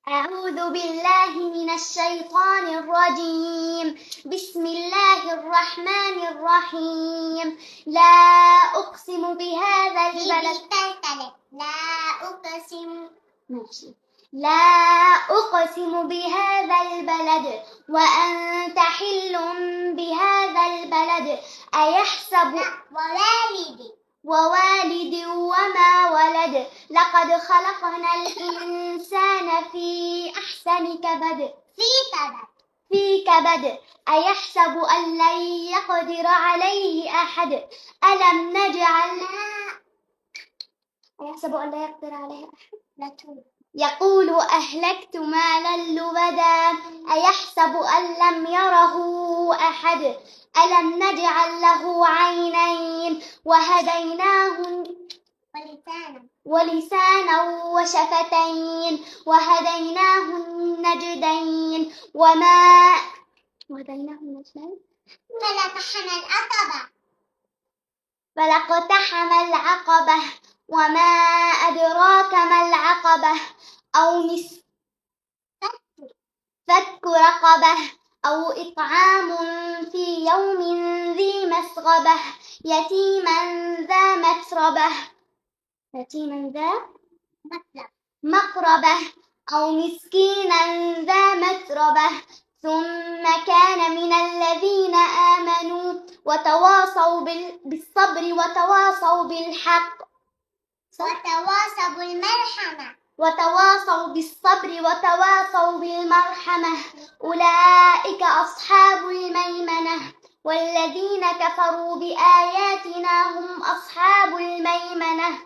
أعوذ بالله من الشيطان الرجيم. بسم الله الرحمن الرحيم. لا أقسم بهذا البلد. لا أقسم بهذا البلد وأنت حل بهذا البلد. أيحسب ووالد وما ولد. لقد خلقنا الإنسان في أحسن في كبد. أيحسب أن لن يقدر عليه أحد. أيحسب أن لا يقدر عليه أحد. يقول أهلكت مالا لبدا. أيحسب أن لم يره أحد. ألم نجعل له عينين وهديناه ولسانا وشفتين وهديناه النجدين فلاقتحم العقبة وما أدراك ما العقبة. فك رقبة أو إطعام في يوم ذي مسغبة. يتيما ذا مقربة أو مسكينا ذا متربة. ثم كان من الذين آمنوا وتواصوا بالصبر وتواصوا بالحق وتواصوا بالصبر وتواصوا بالمرحمة. أولئك أصحاب الميمنة. والذين كفروا بآياتنا هم أصحاب الميمنة.